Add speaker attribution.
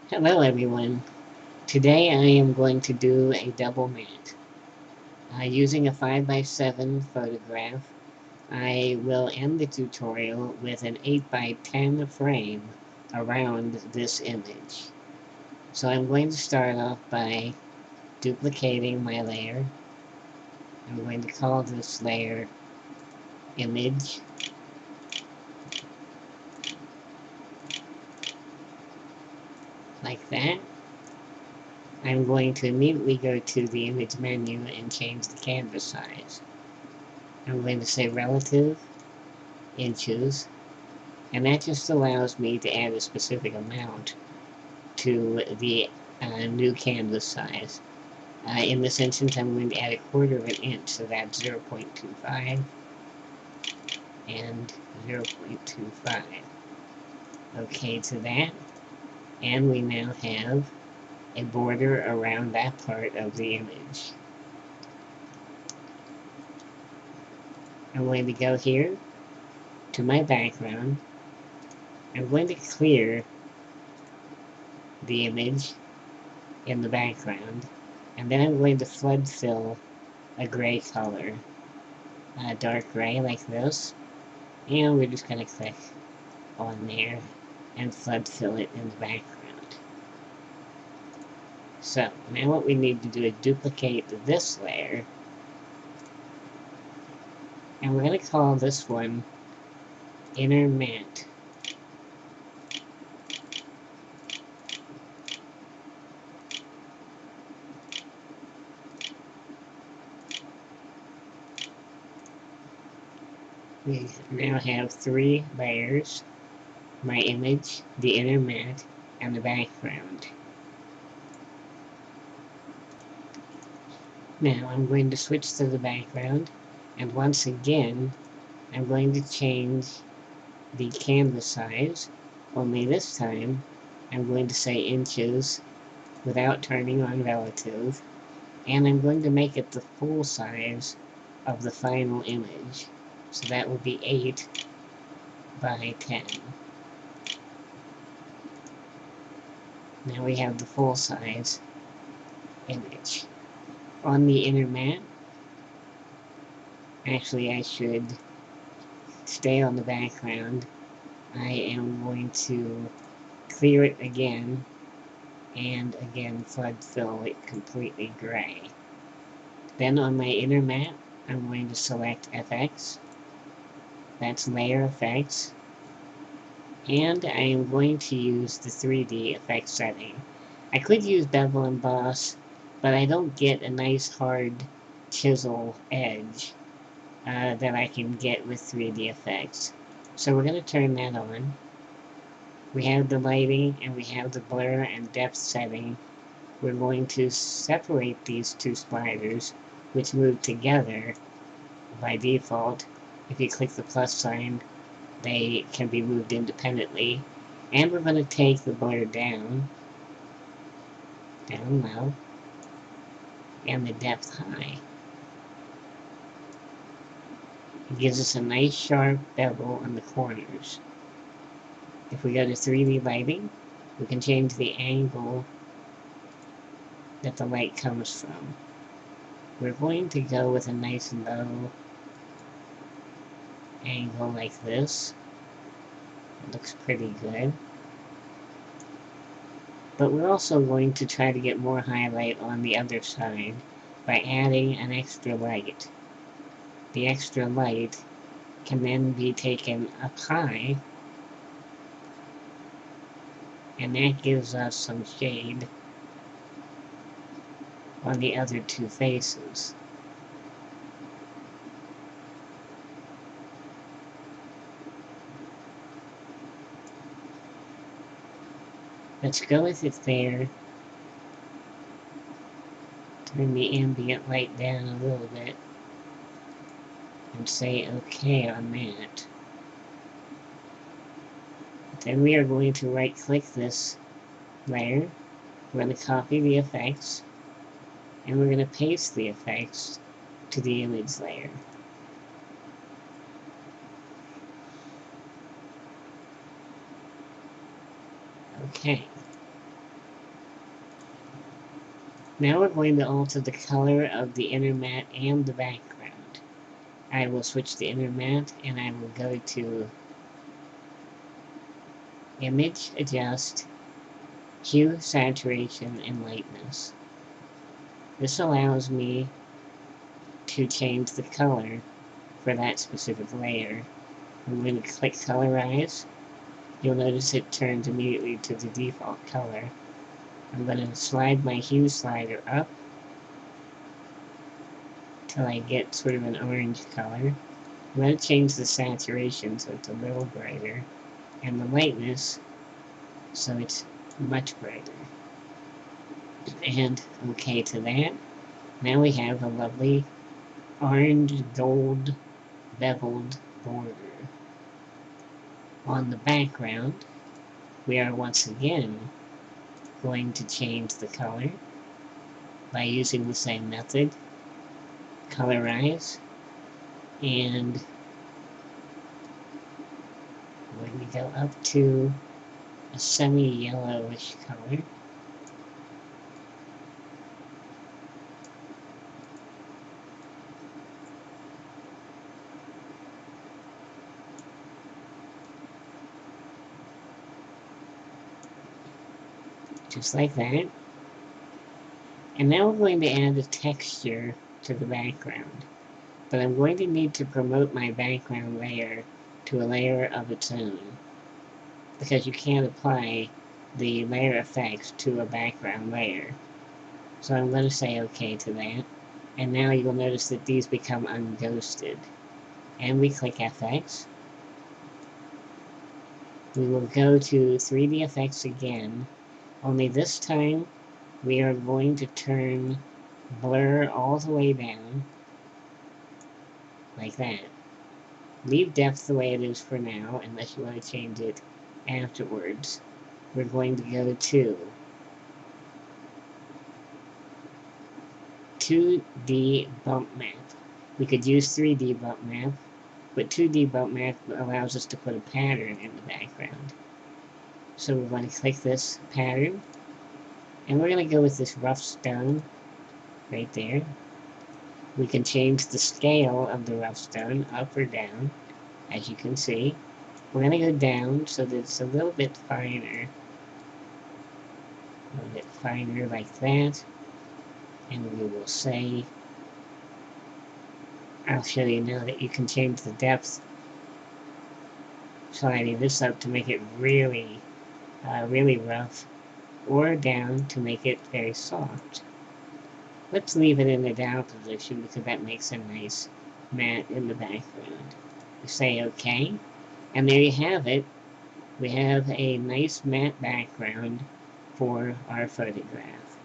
Speaker 1: Hello everyone. Today I am going to do a double mat. Using a 5x7 photograph, I will end the tutorial with an 8x10 frame around this image. So I'm going to start off by duplicating my layer. I'm going to call this layer image. Like that. I'm going to immediately go to the image menu and change the canvas size. I'm going to say relative inches, and that just allows me to add a specific amount to the new canvas size. In this instance, I'm going to add 1/4 of an inch, so that's 0.25 and 0.25. Okay to that, and we now have a border around that part of the image. I'm going to go here to my background. I'm going to clear the image in the background, and then I'm going to flood fill a gray color, dark gray like this, and we're just going to click on there and flood fill it in the background. So now what we need to do is duplicate this layer, and we're going to call this one inner mat. We now have 3 layers: my image, the inner mat, and the background. Now I'm going to switch to the background, and once again I'm going to change the canvas size, only this time I'm going to say inches without turning on relative, and I'm going to make it the full size of the final image. So that will be 8x10. Now we have the full size image. On the inner mat, actually I should stay on the background. I am going to clear it again, and again flood fill it completely gray. Then on my inner mat, I'm going to select FX, that's layer effects, and I am going to use the 3D effect setting. I could use bevel emboss, but I don't get a nice hard chisel edge that I can get with 3D effects. So we're going to turn that on. We have the lighting and we have the blur and depth setting. We're going to separate these two sliders, which move together by default. If you click the plus sign, they can be moved independently. And we're going to take the blur down low, and the depth high. It gives us a nice sharp bevel on the corners. If we go to 3D lighting, we can change the angle that the light comes from. We're going to go with a nice low angle like this. It looks pretty good. But we're also going to try to get more highlight on the other side by adding an extra light. The extra light can then be taken up high, and that gives us some shade on the other two faces. Let's go with it there. Turn the ambient light down a little bit and say OK on that. Then we are going to right click this layer. We're going to copy the effects, and we're going to paste the effects to the image layer. Okay. Now we're going to alter the color of the inner mat and the background. I will switch the inner mat and I will go to Image, Adjust, Hue, Saturation, and Lightness. This allows me to change the color for that specific layer. I'm going to click Colorize. You'll notice it turns immediately to the default color. I'm going to slide my hue slider up till I get sort of an orange color. I'm going to change the saturation so it's a little brighter, and the lightness so it's much brighter. And okay to that. Now we have a lovely orange gold beveled border. On the background, we are once again going to change the color by using the same method, Colorize, and we're going to go up to a semi-yellowish color. Just like that. And now we're going to add a texture to the background. But I'm going to need to promote my background layer to a layer of its own, because you can't apply the layer effects to a background layer. So I'm going to say OK to that. And now you'll notice that these become unghosted. And we click FX. We will go to 3D effects again, only this time we are going to turn blur all the way down, like that. Leave depth the way it is for now, unless you want to change it afterwards. We're going to go to 2D bump map. We could use 3D bump map, but 2D bump map allows us to put a pattern in the background. So we're going to click this pattern, and we're going to go with this rough stone right there. We can change the scale of the rough stone up or down, as you can see. We're going to go down so that it's a little bit finer. A little bit finer like that. And we will say, I'll show you now that you can change the depth, sliding this up to make it really, really rough, or down to make it very soft. Let's leave it in the down position because that makes a nice matte in the background. We say OK, and there you have it. We have a nice matte background for our photograph.